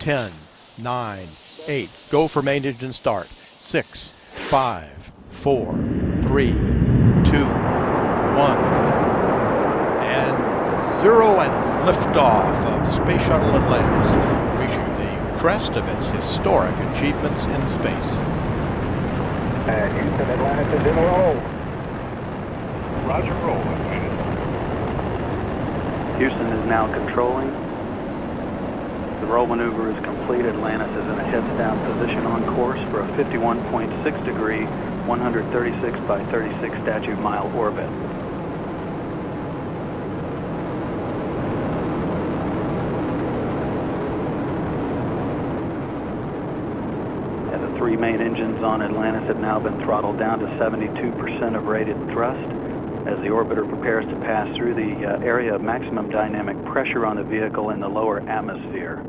10, 9, 8. Go for main engine start. 6, 5, 4, 3, 2, 1. And 0 and liftoff of Space Shuttle Atlantis, reaching the crest of its historic achievements in space. Houston, Atlantis is in roll. Roger, roll, Atlantis. Houston is now controlling. The roll maneuver is complete. Atlantis is in a heads-down position on course for a 51.6 degree, 136 by 36 statute mile orbit. And the 3 main engines on Atlantis have now been throttled down to 72% of rated thrust as the orbiter prepares to pass through the area of maximum dynamic pressure on the vehicle in the lower atmosphere.